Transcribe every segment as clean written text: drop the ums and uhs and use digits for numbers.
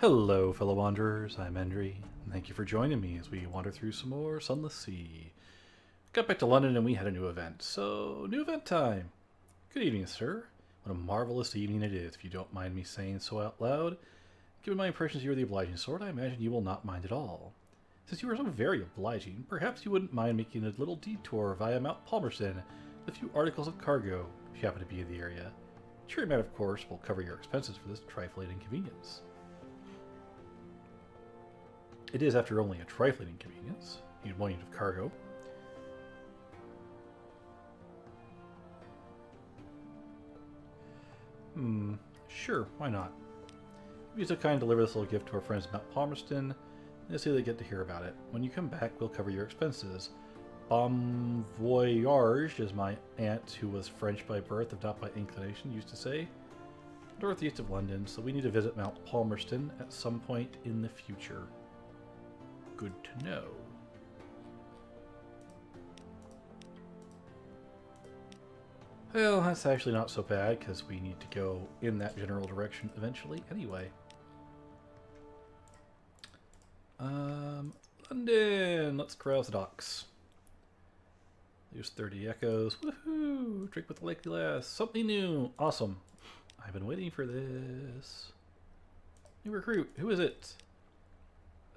Hello, fellow wanderers. I'm Endri, and thank you for joining me as we wander through some more Sunless Sea. Got back to London and we had a new event, so new event time. Good evening, sir. What a marvelous evening it is, if you don't mind me saying so out loud. Given my impressions you are the obliging sort, I imagine you will not mind at all. Since you are so very obliging, perhaps you wouldn't mind making a little detour via Mount Palmerston with a few articles of cargo, if you happen to be in the area. Sure, man, of course, will cover your expenses for this trifling inconvenience. It is, after only a trifling inconvenience. You need 1 unit of cargo. Sure, why not? Be so kind to deliver this little gift to our friends at Mount Palmerston, and see they get to hear about it. When you come back, we'll cover your expenses. Bon voyage, as my aunt, who was French by birth, if not by inclination, used to say. Northeast of London, so we need to visit Mount Palmerston at some point in the future. Good to know. Well, that's actually not so bad, because we need to go in that general direction eventually anyway. London! Let's browse the docks. There's 30 echoes. Woohoo! Drink with the lake glass. Something new. Awesome. I've been waiting for this. New recruit. Who is it?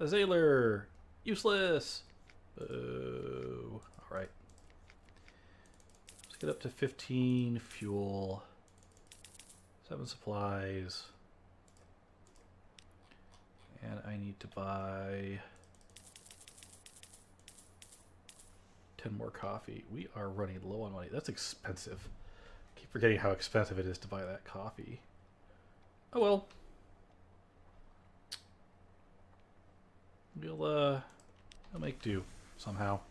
A sailor. Useless. Boo. Alright. Let's get up to 15 fuel. 7 supplies. And I need to buy 10 more coffee. We are running low on money. That's expensive. Keep forgetting how expensive it is to buy that coffee. Oh well. We'll make do somehow.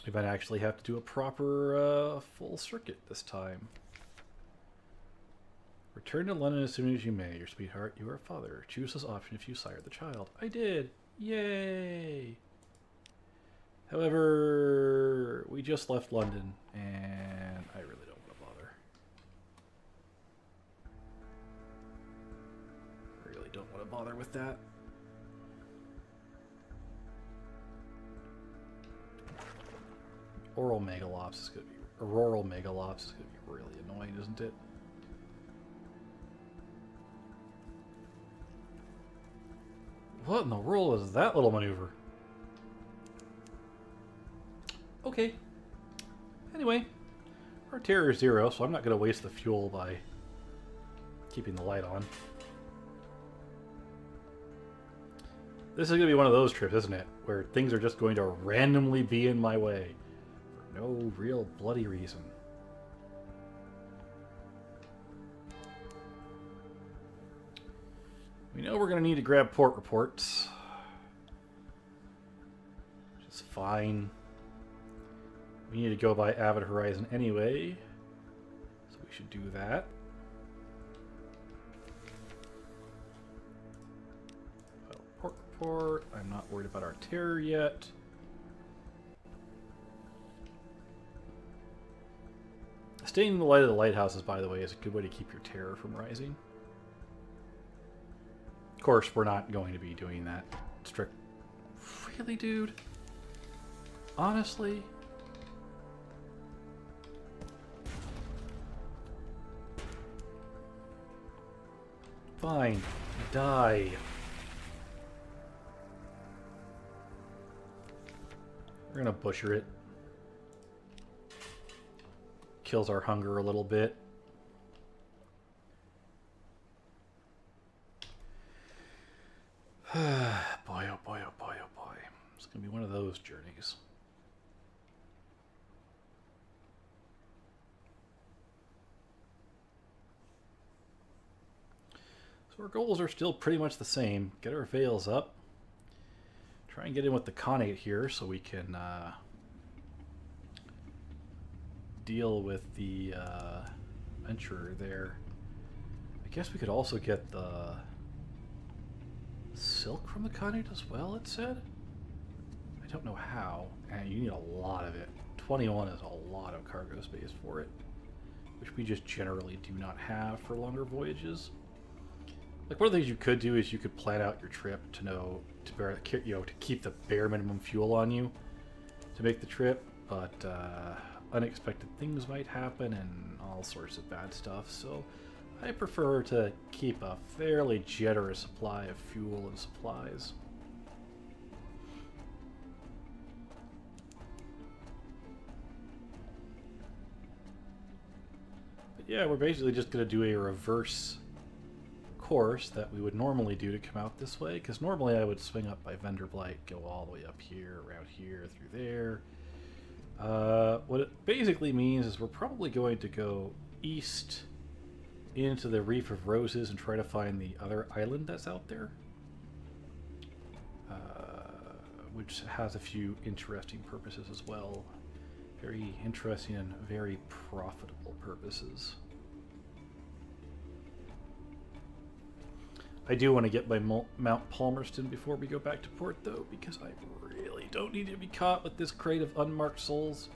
We might actually have to do a proper full circuit this time. Return to London as soon as you may. Your sweetheart, you are a father. Choose this option if you sire the child. I did. Yay! However, we just left London, and I really don't want to bother. Really don't want to bother with that. Auroral Megalops is going to be really annoying, isn't it? What in the world is that little maneuver? Okay. Anyway, our terror is 0, so I'm not going to waste the fuel by keeping the light on. This is going to be one of those trips, isn't it? Where things are just going to randomly be in my way. For no real bloody reason. We know we're going to need to grab port reports. Which is fine. We need to go by Avid Horizon anyway. So we should do that. Port report. I'm not worried about our terror yet. Staying in the light of the lighthouses, by the way, is a good way to keep your terror from rising. Of course, we're not going to be doing that strict. Really, dude? Honestly? Fine. Die. We're gonna butcher it. Kills our hunger a little bit. Boy, oh boy, oh boy, oh boy. It's going to be one of those journeys. So our goals are still pretty much the same. Get our veils up. Try and get in with the Khanate here so we can deal with the Venturer there. I guess we could also get the silk from the Khanate as well, it said? I don't know how. And you need a lot of it. 21 is a lot of cargo space for it. Which we just generally do not have for longer voyages. Like, one of the things you could do is you could plan out your trip to keep the bare minimum fuel on you to make the trip, but unexpected things might happen and all sorts of bad stuff, so I prefer to keep a fairly generous supply of fuel and supplies. But yeah, we're basically just going to do a reverse course that we would normally do to come out this way, because normally I would swing up by Vendor Blight, go all the way up here, around here, through there. What it basically means is we're probably going to go east into the Reef of Roses and try to find the other island that's out there, which has a few interesting purposes as well. Very interesting and very profitable purposes. I do want to get by Mount Palmerston before we go back to port, though, because I really don't need to be caught with this crate of unmarked souls.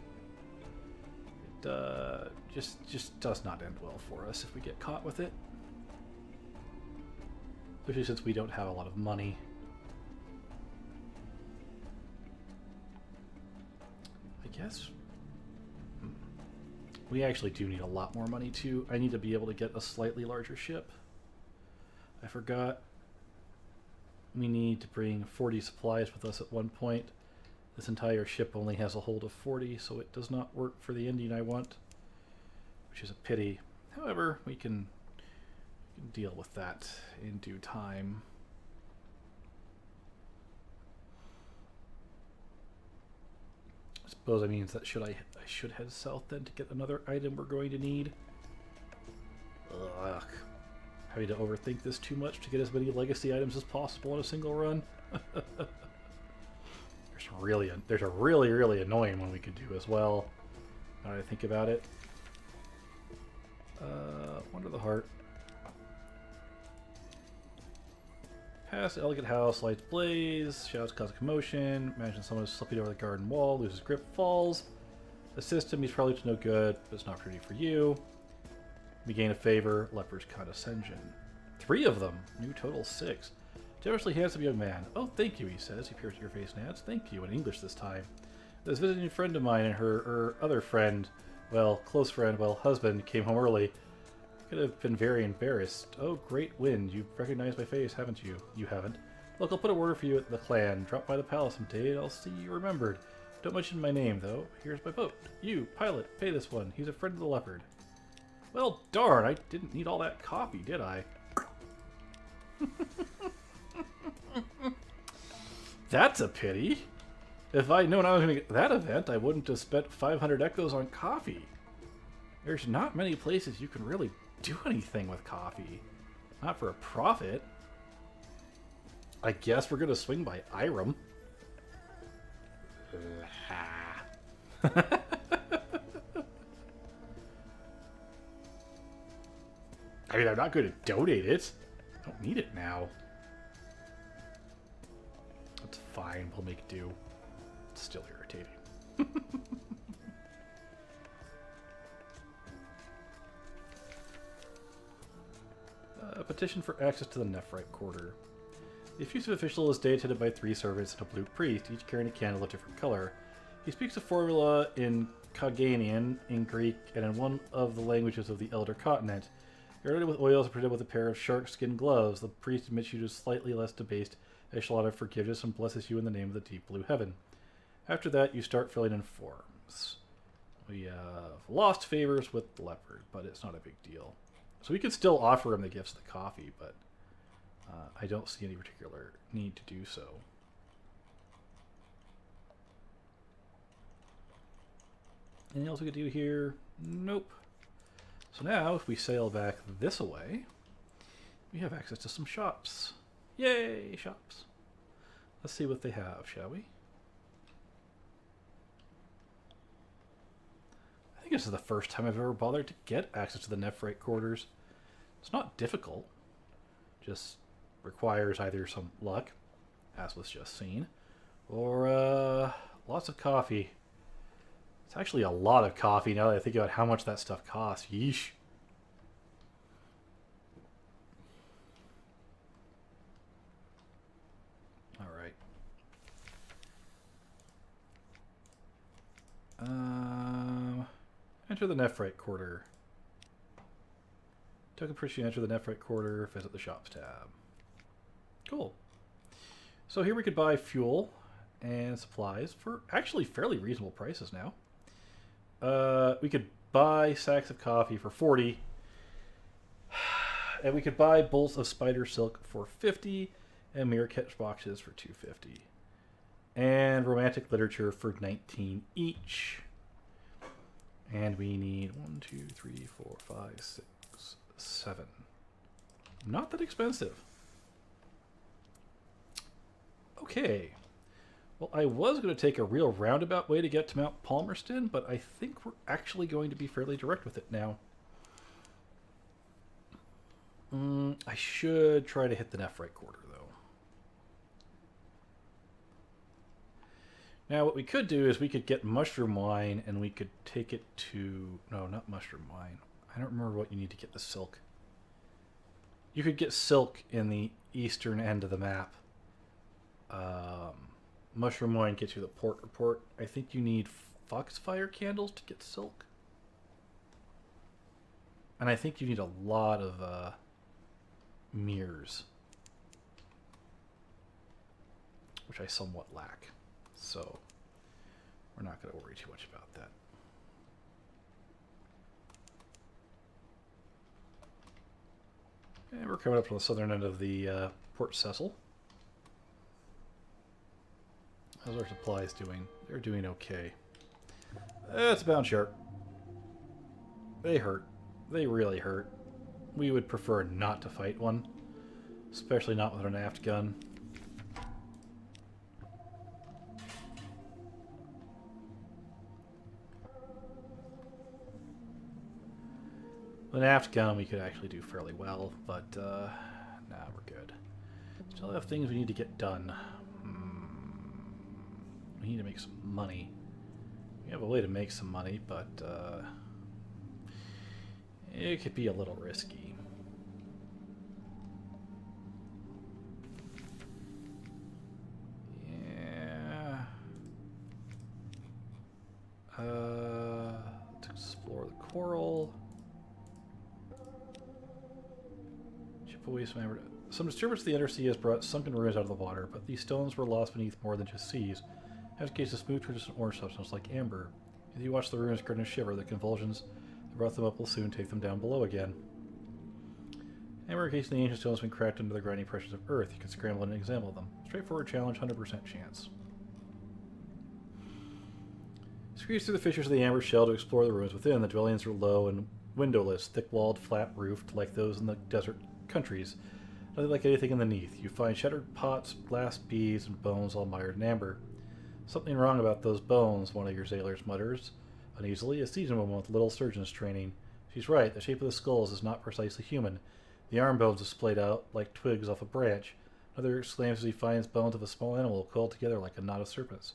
It just does not end well for us if we get caught with it. Especially since we don't have a lot of money. I guess we actually do need a lot more money, too. I need to be able to get a slightly larger ship. I forgot we need to bring 40 supplies with us at one point. This entire ship only has a hold of 40, so it does not work for the ending I want, which is a pity. However, we can deal with that in due time. I suppose that means that I should head south then to get another item we're going to need. Ugh. Having to overthink this too much to get as many legacy items as possible in a single run. There's a really annoying one we could do as well, now that I think about it. Wonder the Heart. Past the elegant house, lights blaze, shouts cause a commotion, imagine someone is slipping over the garden wall, loses grip, falls. Assist him, he's probably to no good, but it's not pretty for you. We gain a favor, leper's condescension. 3 of them, new total 6. Generously handsome young man. Oh, thank you, he says. He peers at your face and adds, thank you, in English this time. This visiting friend of mine and her other friend, well, close friend, well, husband, came home early. Could have been very embarrassed. Oh, great wind. You've recognized my face, haven't you? You haven't. Look, I'll put a word for you at the clan. Drop by the palace someday and I'll see you remembered. Don't mention my name, though. Here's my boat. You, pilot, pay this one. He's a friend of the leopard. Well, darn, I didn't need all that coffee, did I? That's a pity. If I'd known I was going to get that event, I wouldn't have spent 500 echoes on coffee. There's not many places you can really do anything with coffee. Not for a profit. I guess we're going to swing by Irem. I mean, I'm not going to donate it. I don't need it now. That's fine. We'll make do. It's still irritating. A petition for access to the Nephrite Quarter. The effusive official is deited by 3 servants and a blue priest, each carrying a candle of different color. He speaks a formula in Coganian, in Greek, and in one of the languages of the Elder Continent. You're loaded with oils and presented with a pair of shark skin gloves. The priest admits you to slightly less debased echelon of forgiveness and blesses you in the name of the deep blue heaven. After that, you start filling in forms. We have lost favors with the leopard, but it's not a big deal. So we could still offer him the gifts of the coffee, but I don't see any particular need to do so. Anything else we could do here? Nope. So now, if we sail back this way, we have access to some shops. Yay, shops. Let's see what they have, shall we? I think this is the first time I've ever bothered to get access to the Nephrite quarters. It's not difficult. Just requires either some luck, as was just seen, or lots of coffee. It's actually a lot of coffee now that I think about how much that stuff costs. Yeesh. Alright. Enter the Nephrite Quarter. Token purchase, enter the Nephrite Quarter, visit the Shops tab. Cool. So here we could buy fuel and supplies for actually fairly reasonable prices now. We could buy sacks of coffee for 40. And we could buy bolts of spider silk for 50 and mirror catch boxes for 250. And romantic literature for 19 each. And we need 1, 2, 3, 4, 5, 6, 7. Not that expensive. Okay. Well, I was going to take a real roundabout way to get to Mount Palmerston, but I think we're actually going to be fairly direct with it now. I should try to hit the Nephrite Quarter, though. Now, what we could do is we could get mushroom wine, and we could take it to... No, not mushroom wine. I don't remember what you need to get the silk. You could get silk in the eastern end of the map. Mushroom wine gets you the port report. I think you need foxfire candles to get silk. And I think you need a lot of mirrors, which I somewhat lack. So we're not going to worry too much about that. And we're coming up to the southern end of the Port Cecil. How's our supplies doing? They're doing okay. It's a bound shark. They hurt. They really hurt. We would prefer not to fight one, especially not with an aft gun. With an aft gun, we could actually do fairly well, but nah, we're good. Still have things we need to get done. We need to make some money. We have a way to make some money, but it could be a little risky. Yeah. Let's explore the coral. Chip away some disturbance to the undersea has brought sunken ruins out of the water, but these stones were lost beneath more than just seas. In this case, a smooth, translucent orange substance like amber. As you watch the ruins grin and shiver, the convulsions that brought them up will soon take them down below again. Amber encased in the ancient stones has been cracked under the grinding pressures of earth. You can scramble and examine them. Straightforward challenge, 100% chance. Squeeze through the fissures of the amber shell to explore the ruins within. The dwellings are low and windowless, thick-walled, flat-roofed, like those in the desert countries. Nothing like anything underneath. You find shattered pots, glass beads, and bones all mired in amber. Something wrong about those bones, one of your sailors mutters uneasily. A seasoned woman with little surgeon's training. She's right, the shape of the skulls is not precisely human. The arm bones are splayed out like twigs off a branch. Another exclaims as he finds bones of a small animal coiled together like a knot of serpents.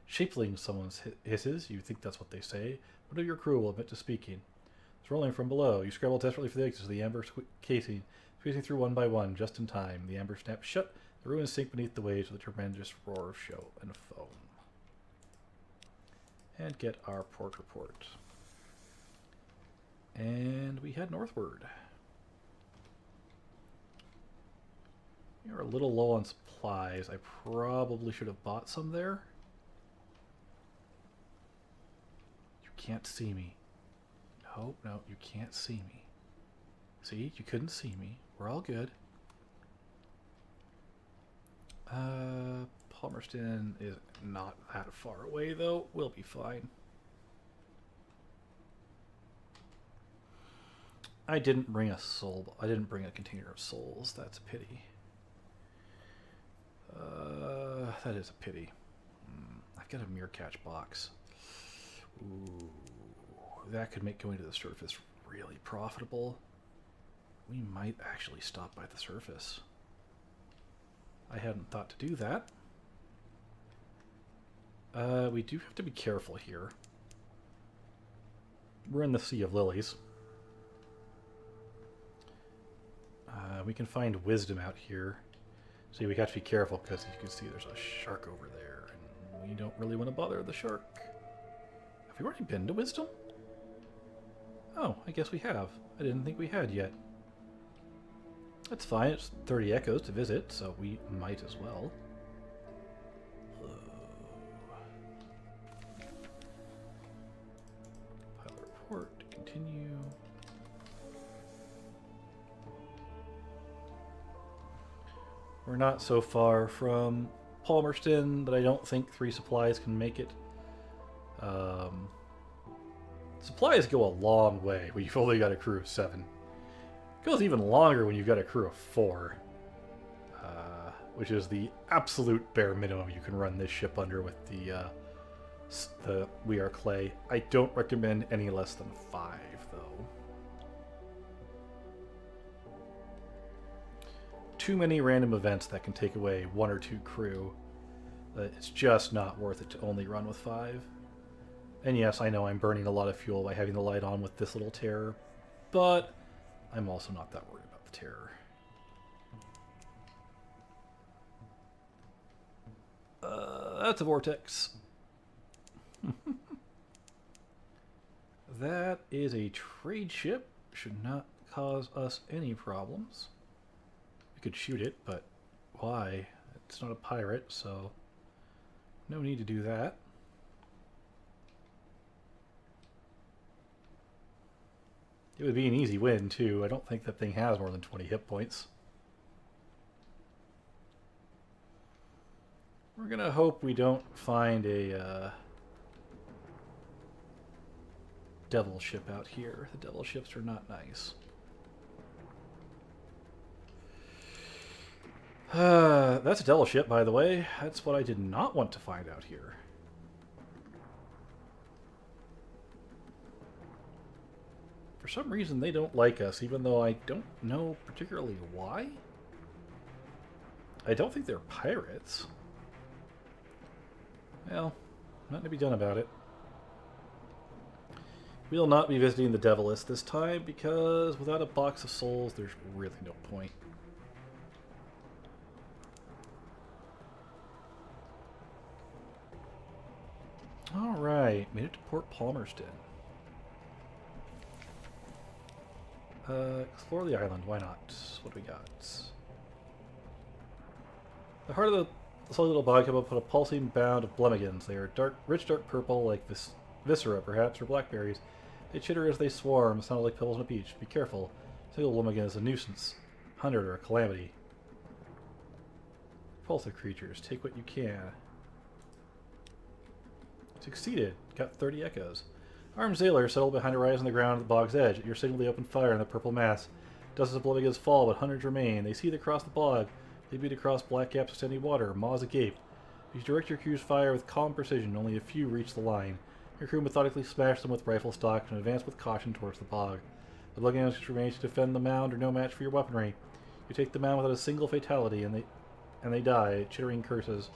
Shapeling, someone hisses. You think that's what they say. One of your crew will admit to speaking. It's rolling from below. You scramble desperately for the exits of the amber casing, squeezing through one by one, just in time. The amber snaps shut. The ruins sink beneath the waves with a tremendous roar of show and foam. And get our port report. And we head northward. We are a little low on supplies. I probably should have bought some there. You can't see me. No, no, you can't see me. See, you couldn't see me. We're all good. Palmerston is not that far away, though. We'll be fine. I didn't bring a soul. I didn't bring a container of souls. That's a pity. That is a pity. I've got a mirror catch box. Ooh, that could make going to the surface really profitable. We might actually stop by the surface. I hadn't thought to do that. We do have to be careful here. We're in the Sea of Lilies. We can find wisdom out here. See, we have to be careful because you can see there's a shark over there, and we don't really want to bother the shark. Have we already been to wisdom? Oh, I guess we have. I didn't think we had yet. That's fine. It's 30 echoes to visit, so we might as well. Pilot report. Continue. We're not so far from Palmerston that I don't think 3 supplies can make it. Supplies go a long way when you've only got a crew of 7. It goes even longer when you've got a crew of 4. Which is the absolute bare minimum you can run this ship under with the We Are Clay. I don't recommend any less than 5, though. Too many random events that can take away 1 or 2 crew. It's just not worth it to only run with 5. And yes, I know I'm burning a lot of fuel by having the light on with this little terror, but I'm also not that worried about the terror. That's a vortex. That is a trade ship. Should not cause us any problems. We could shoot it, but why? It's not a pirate, so no need to do that. It would be an easy win, too. I don't think that thing has more than 20 hit points. We're gonna hope we don't find a devil ship out here. The devil ships are not nice. That's a devil ship, by the way. That's what I did not want to find out here. For some reason, they don't like us, even though I don't know particularly why. I don't think they're pirates. Well, nothing to be done about it. We'll not be visiting the Devilist this time, because without a box of souls, there's really no point. Alright, made it to Port Palmerston. Explore the island, why not? What do we got? The heart of the solid little bog came up put a pulsing bound of blummigans. They are dark, rich dark purple, like this viscera, perhaps, or blackberries. They chitter as they swarm, sound like pebbles on a beach. Be careful. A single blummigan is a nuisance, 100 or a calamity. Repulsive creatures, take what you can. Succeeded. Got 30 echoes. Armed sailors settled behind a rise on the ground at the bog's edge. At your signal, they open fire in the purple mass. Dozens of blummigans fall, but hundreds remain. They seethe across the bog. They beat across black gaps of standing water, maws agape. You direct your crew's fire with calm precision. Only a few reach the line. Your crew methodically smash them with rifle stocks and advance with caution towards the bog. The blummigans which remains to defend the mound are no match for your weaponry. You take the mound without a single fatality, and they die, chittering curses.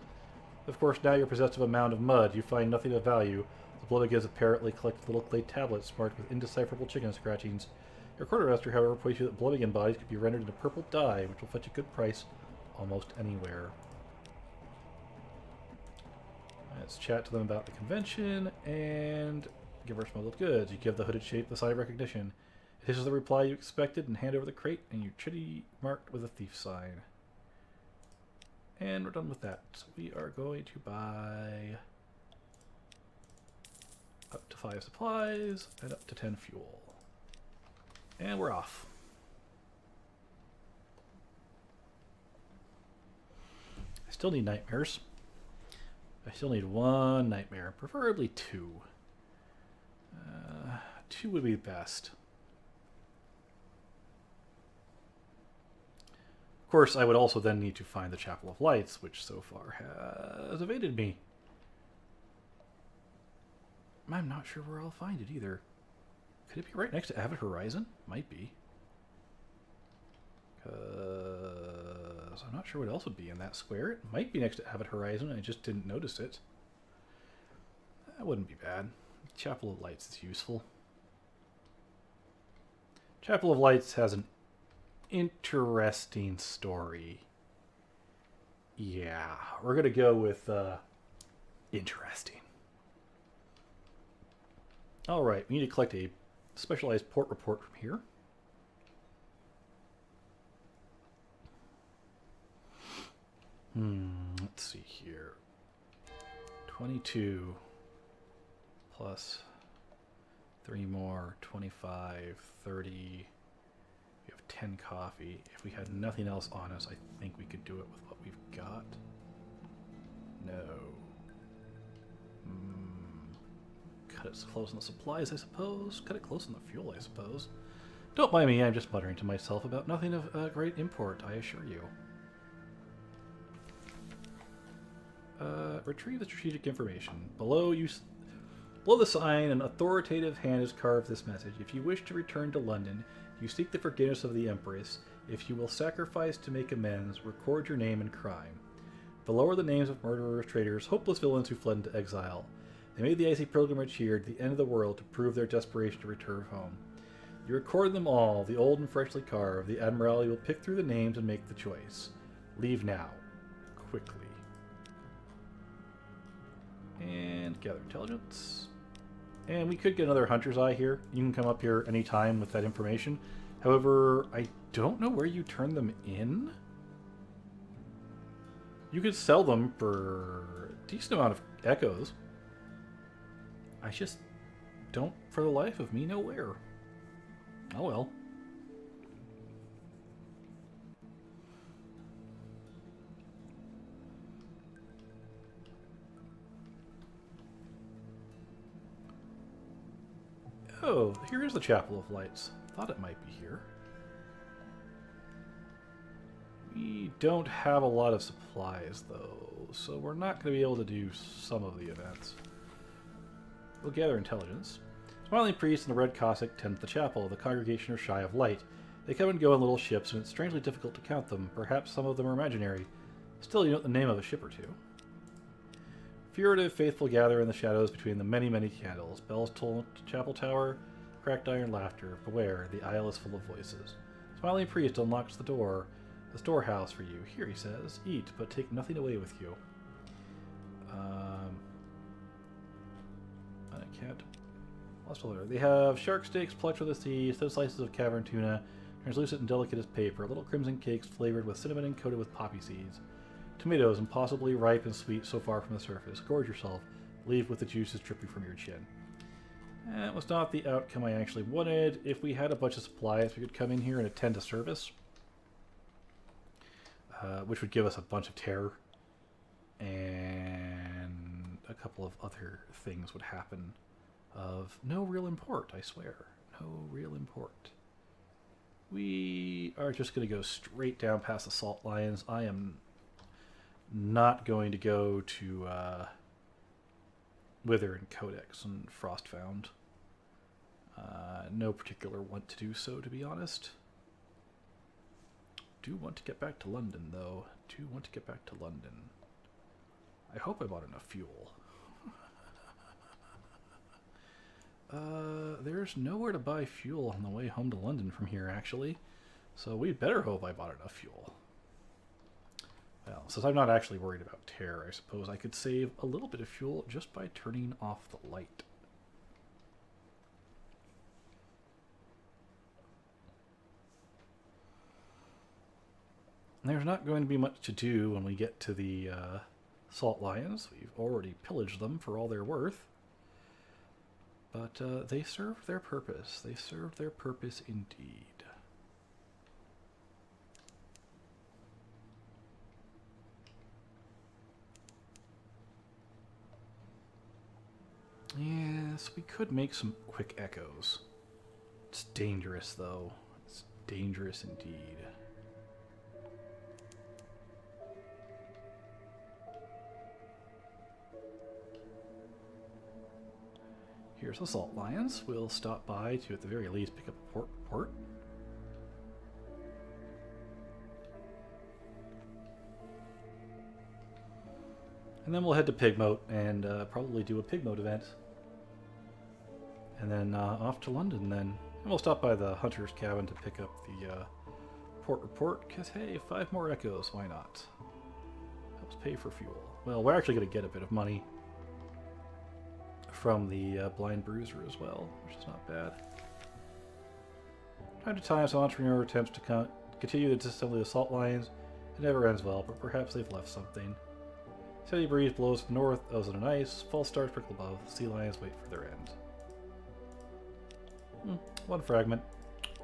Of course, now you're possessed of a mound of mud. You find nothing of value. The blummigans apparently collect little clay tablets marked with indecipherable chicken scratchings. Your quartermaster, however, points you that blummigan bodies could be rendered into purple dye, which will fetch a good price almost anywhere. Let's chat to them about the convention and give her smuggled goods. You give the hooded shape the sign of recognition. It is the reply you expected and hand over the crate and your chitty marked with a thief sign. And we're done with that. So we are going to buy up to 5 supplies and up to 10 fuel. And we're off. I still need nightmares. I still need 1 nightmare, preferably 2. 2 would be best. Of course, I would also then need to find the Chapel of Lights, which so far has evaded me. I'm not sure where I'll find it either. Could it be right next to Avid Horizon? Might be. Because I'm not sure what else would be in that square. It might be next to Avid Horizon. I just didn't notice it. That wouldn't be bad. Chapel of Lights is useful. Chapel of Lights has an interesting story. Yeah, we're going to go with interesting. All right, we need to collect a specialized port report from here. Let's see here. 22 plus 3 more, 25, 30. We have 10 coffee. If we had nothing else on us, I think we could do it with what we've got. No. Cut it close on the supplies, I suppose. Cut it close on the fuel, I suppose. Don't mind me, I'm just muttering to myself about nothing of great import, I assure you. Retrieve the strategic information. Below the sign, an authoritative hand has carved this message. If you wish to return to London, you seek the forgiveness of the Empress. If you will sacrifice to make amends, record your name and crime. Below are the names of murderers, traitors, hopeless villains who fled into exile. They made the icy pilgrimage here to the end of the world to prove their desperation to return home. You record them all, the old and freshly carved. The Admiralty will pick through the names and make the choice. Leave now. Quickly. And gather intelligence. And we could get another hunter's eye here. You can come up here anytime with that information. However, I don't know where you turn them in. You could sell them for a decent amount of echoes. I just don't, for the life of me, know where. Oh well. Oh, here is the Chapel of Lights. Thought it might be here. We don't have a lot of supplies, though, so we're not going to be able to do some of the events. We'll gather intelligence. Smiling priests in the red cassock tend the chapel. The congregation are shy of light. They come and go in little ships, and it's strangely difficult to count them. Perhaps some of them are imaginary. Still, you know the name of a ship or two. Furtive faithful gather in the shadows between the many, many candles. Bells toll to chapel tower, cracked iron laughter. Beware, the aisle is full of voices. Smiling priest unlocks the door, the storehouse for you. Here, he says, eat, but take nothing away with you. I can't. Lost alert. They have shark steaks plucked from the sea, thin slices of cavern tuna, translucent and delicate as paper, little crimson cakes flavored with cinnamon and coated with poppy seeds. Tomatoes, impossibly ripe and sweet so far from the surface. Gorge yourself. Leave with the juices dripping from your chin. That was not the outcome I actually wanted. If we had a bunch of supplies, we could come in here and attend to service. Which would give us a bunch of terror. And a couple of other things would happen. Of no real import, I swear. No real import. We are just going to go straight down past the Salt Lions. I am not going to go to Wither and Codex and Frostfound. No particular want to do so, to be honest. Do want to get back to London, though. Do want to get back to London. I hope I bought enough fuel. There's nowhere to buy fuel on the way home to London from here, actually. So we'd better hope I bought enough fuel. Well, since I'm not actually worried about terror, I suppose I could save a little bit of fuel just by turning off the light. There's not going to be much to do when we get to the Salt Lions. We've already pillaged them for all they're worth. But they served their purpose. They served their purpose indeed. Yes, we could make some quick echoes. It's dangerous, though. It's dangerous indeed. Here's the Salt Lions. We'll stop by to, at the very least, pick up a port report. And then we'll head to Pigmote and probably do a Pigmote event. And then off to London then. And we'll stop by the hunter's cabin to pick up the port report, because hey, 5 more echoes, why not? Helps pay for fuel. Well, we're actually going to get a bit of money from the Blind Bruiser as well, which is not bad. Time to time, some entrepreneur attempts to continue to disassembly the salt lines. It never ends well, but perhaps they've left something. Steady breeze blows from north, ocean and ice. False stars prickle above. Sea lions wait for their end. 1 fragment.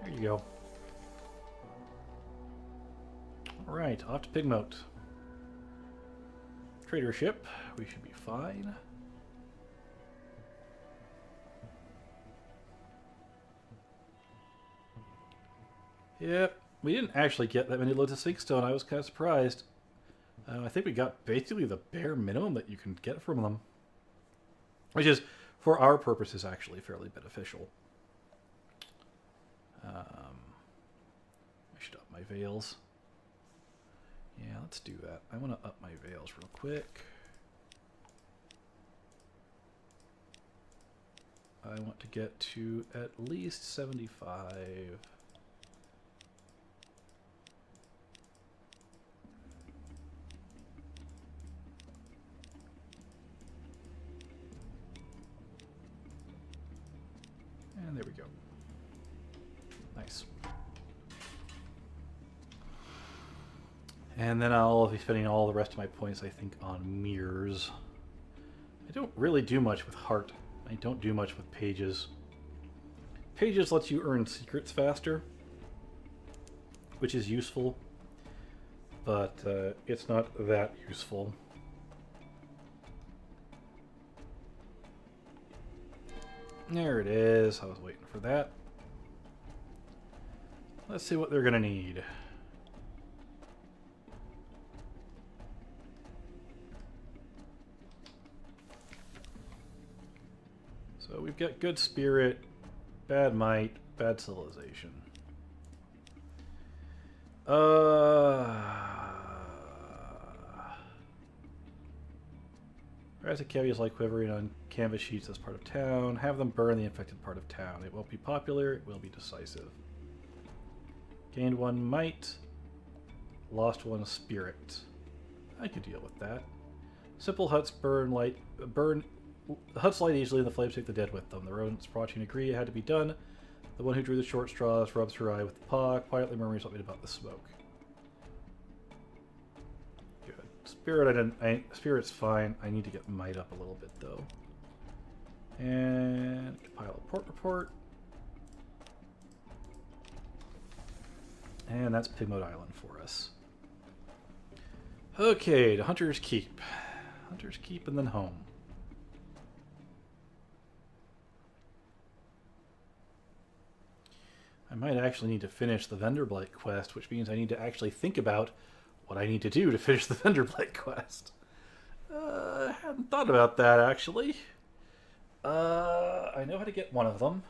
There you go. Alright, off to Pigmote. Trader ship. We should be fine. Yep, we didn't actually get that many loads of Sinkstone. I was kind of surprised. I think we got basically the bare minimum that you can get from them. Which is, for our purposes, actually fairly beneficial. I should up my veils. Yeah, let's do that. I want to up my veils real quick. I want to get to at least 75. And there we go. Nice. And then I'll be spending all the rest of my points, I think, on mirrors. I don't really do much with heart. I don't do much with pages. Pages lets you earn secrets faster, which is useful, but it's not that useful. There it is. I was waiting for that. Let's see what they're going to need. So we've got good spirit, bad might, bad civilization. Rise of cavies like quivering on canvas sheets as part of town. Have them burn the infected part of town. It won't be popular, it will be decisive. Gained 1 might, lost 1 spirit. I could deal with that. Simple huts huts light easily and the flames take the dead with them. The rodents watching agree it had to be done. The one who drew the short straws rubs her eye with the paw, quietly murmuring something about the smoke. Good. Spirit, spirit's fine. I need to get might up a little bit though. And compile a port report. And that's Pigmote Island for us. Okay, to Hunter's Keep. Hunter's Keep and then home. I might actually need to finish the Vendorblight quest, which means I need to actually think about what I need to do to finish the Vendorblight quest. I hadn't thought about that, actually. I know how to get one of them.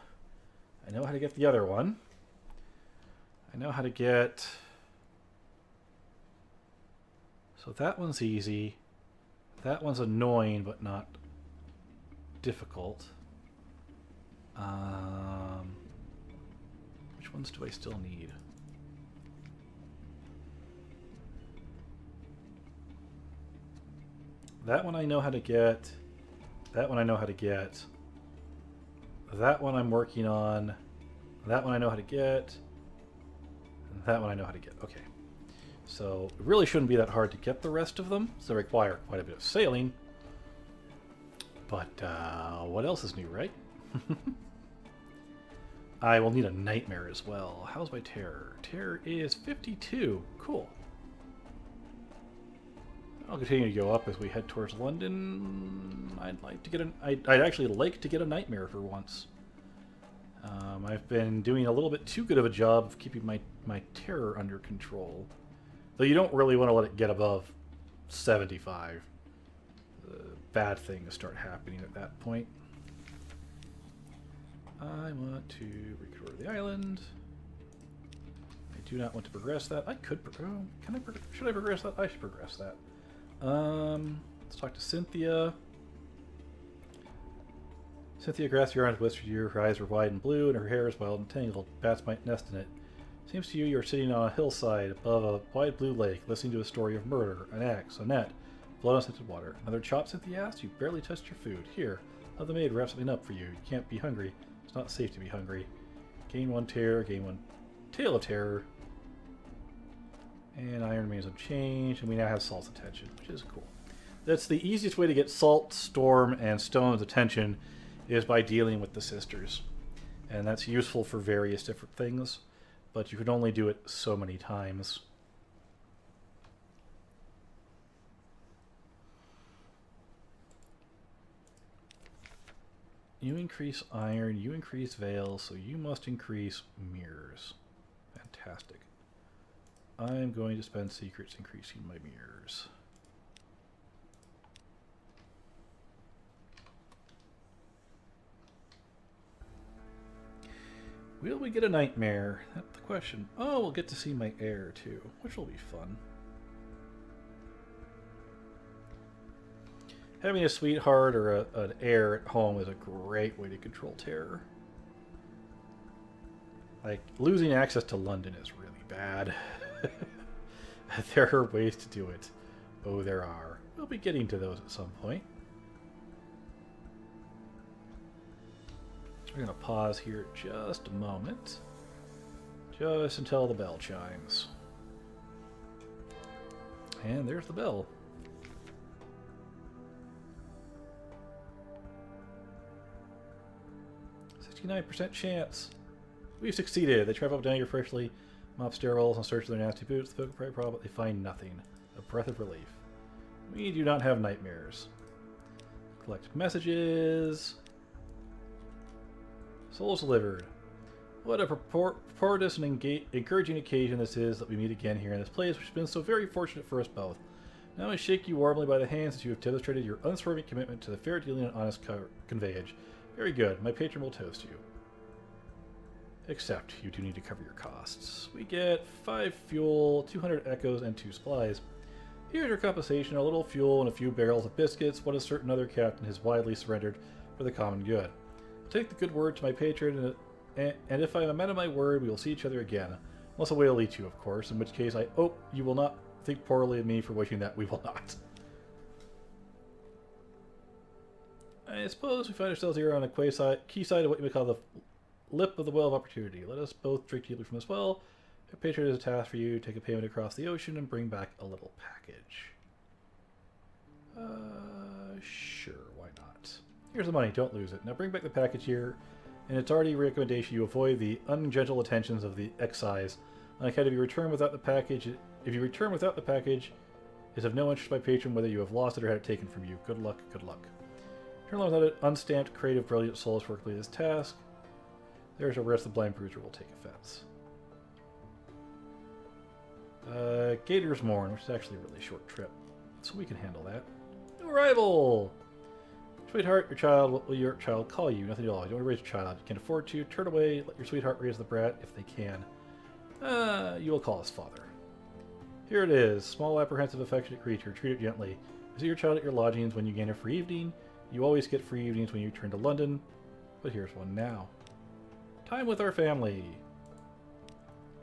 I know how to get the other one. I know how to get... So that one's easy. That one's annoying, but not difficult. Which ones do I still need? That one I know how to get. That one I know how to get. That one I'm working on. That one I know how to get. And that one I know how to get. Okay. So it really shouldn't be that hard to get the rest of them. So they require quite a bit of sailing. But what else is new, right? I will need a nightmare as well. How's my terror? Terror is 52. Cool. I'll continue to go up as we head towards London. I'd actually like to get a nightmare for once. I've been doing a little bit too good of a job of keeping my terror under control. Though you don't really want to let it get above 75. Bad things start happening at that point. I want to recover the island. I do not want to progress that. I could should I progress that? I should progress that. Let's talk to Cynthia. Cynthia grasped your arms, whispered to you. Her eyes were wide and blue, and her hair is wild and tangled. Bats might nest in it. Seems to you are sitting on a hillside above a wide blue lake, listening to a story of murder, an axe, a net, blood on scented water. Another chop, Cynthia asked? You barely touched your food. Here, have the maid wrap something up for you. You can't be hungry. It's not safe to be hungry. Gain 1 terror, gain 1 tail of terror. And iron remains unchanged, and we now have Salt's attention, which is cool. That's the easiest way to get Salt, Storm, and Stone's attention is by dealing with the sisters. And that's useful for various different things, but you can only do it so many times. You increase iron, you increase veils, so you must increase mirrors. Fantastic. I'm going to spend secrets increasing my mirrors. Will we get a nightmare? That's the question. Oh, we'll get to see my heir too, which will be fun. Having a sweetheart or an heir at home is a great way to control terror. Like, losing access to London is really bad. There are ways to do it. Oh, there are. We'll be getting to those at some point. We're going to pause here just a moment. Just until the bell chimes. And there's the bell. 69% chance. We've succeeded. They travel up down your freshly mopped stairwells and search for their nasty boots. The folk problem, but they find nothing. A breath of relief. We do not have nightmares. Collect messages. Souls delivered. What a purportous and encouraging occasion this is that we meet again here in this place, which has been so very fortunate for us both. Now I shake you warmly by the hands as you have demonstrated your unswerving commitment to the fair dealing and honest conveyage. Very good. My patron will toast you. Except you do need to cover your costs. We get 5 fuel, 200 echoes, and 2 supplies. Here's your compensation, a little fuel and a few barrels of biscuits. What a certain other captain has widely surrendered for the common good. Take the good word to my patron, and if I am a man of my word, we will see each other again. Unless a whale eats you, of course, in which case I hope you will not think poorly of me for wishing that we will not. I suppose we find ourselves here on a quayside of what you may call the lip of the well of opportunity. Let us both drink deeply from this well. Your patron is a task for you. Take a payment across the ocean and bring back a little package. Sure, why not? Here's the money, don't lose it. Now bring back the package here, and it's already a recommendation you avoid the ungentle attentions of the excise. On account of you return without the package, if you return without the package, it is of no interest to my patron whether you have lost it or had it taken from you. Good luck, good luck. Turn along without an unstamped, creative, brilliant souls for completing this task. There's a risk the blind bruiser will take offense. Gator's Morn, which is actually a really short trip, so we can handle that. New arrival! Sweetheart, your child, what will your child call you? Nothing at all. You don't want to raise your child. You can't afford to. Turn away. Let your sweetheart raise the brat if they can. You will call us father. Here it is. Small, apprehensive, affectionate creature. Treat it gently. Visit your child at your lodgings when you gain a free evening. You always get free evenings when you return to London, but here's one now. Time with our family.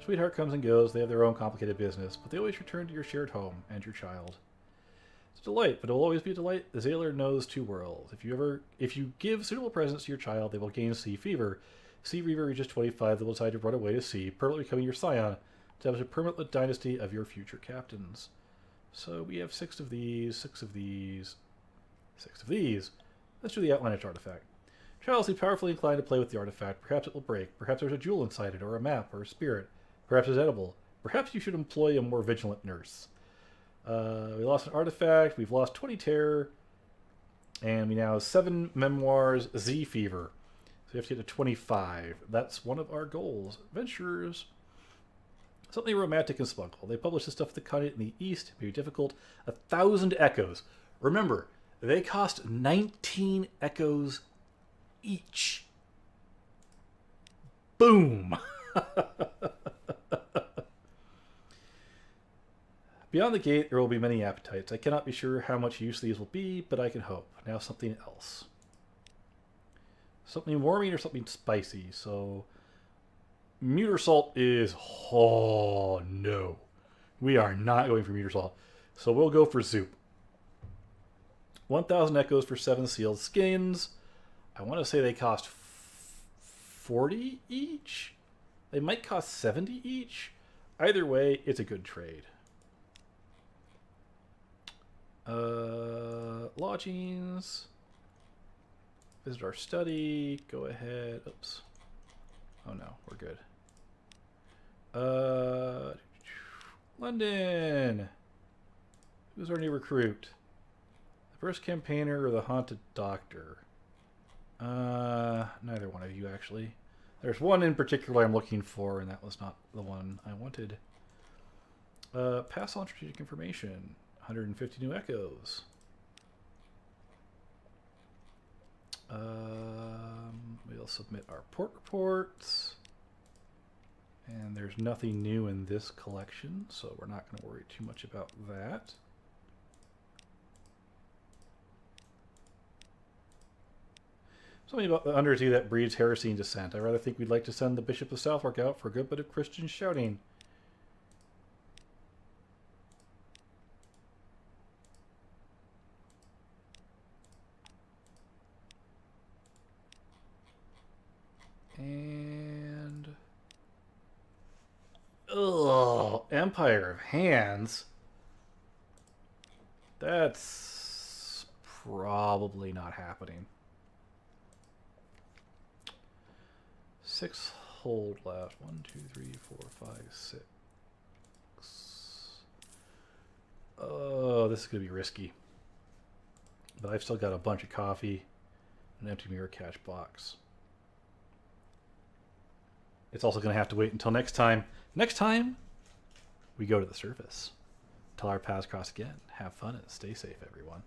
Sweetheart comes and goes. They have their own complicated business, but they always return to your shared home and your child. It's a delight, but it will always be a delight. The Zailor knows 2 worlds. If you give suitable presents to your child, they will gain sea fever. Sea fever reaches 25, they will decide to run away to sea, permanently becoming your scion, to have a permanent dynasty of your future captains. So we have 6 of these, 6 of these, 6 of these. Let's do the outlandish artifact. Child seems powerfully inclined to play with the artifact. Perhaps it will break. Perhaps there's a jewel inside it, or a map, or a spirit. Perhaps it's edible. Perhaps you should employ a more vigilant nurse. We lost an artifact. We've lost 20 terror. And we now have 7 memoirs, Z fever. So we have to get to 25. That's one of our goals. Adventurers. Something romantic and spunkle. They publish this stuff at the continent in the east. It may be difficult. 1,000 echoes. Remember, they cost 19 echoes each. Boom! Beyond the gate, there will be many appetites. I cannot be sure how much use these will be, but I can hope. Now something else. Something warming or something spicy. So Muter salt is... Oh, no. We are not going for Muter salt. So we'll go for soup. 1,000 echoes for 7 sealed skins. I want to say they cost 40 each. They might cost 70 each. Either way, it's a good trade. Lodgings. Visit our study. Go ahead. Oops. Oh no, we're good. London. Who's our new recruit? The first campaigner or the haunted doctor? Neither one of you actually. There's one in particular I'm looking for, and that was not the one I wanted. Pass on strategic information. 150 new echoes. We'll submit our port reports. And there's nothing new in this collection, so we're not going to worry too much about that. Something about the undersea that breeds heresy and dissent. I rather think we'd like to send the Bishop of Southwark out for a good bit of Christian shouting. And... Ugh, Empire of Hands. That's probably not happening. 6 hold left. 1, 2, 3, 4, 5, 6. Oh, this is going to be risky. But I've still got a bunch of coffee, an empty mirror cache box. It's also going to have to wait until next time. Next time, we go to the surface. Till our paths cross again. Have fun and stay safe, everyone.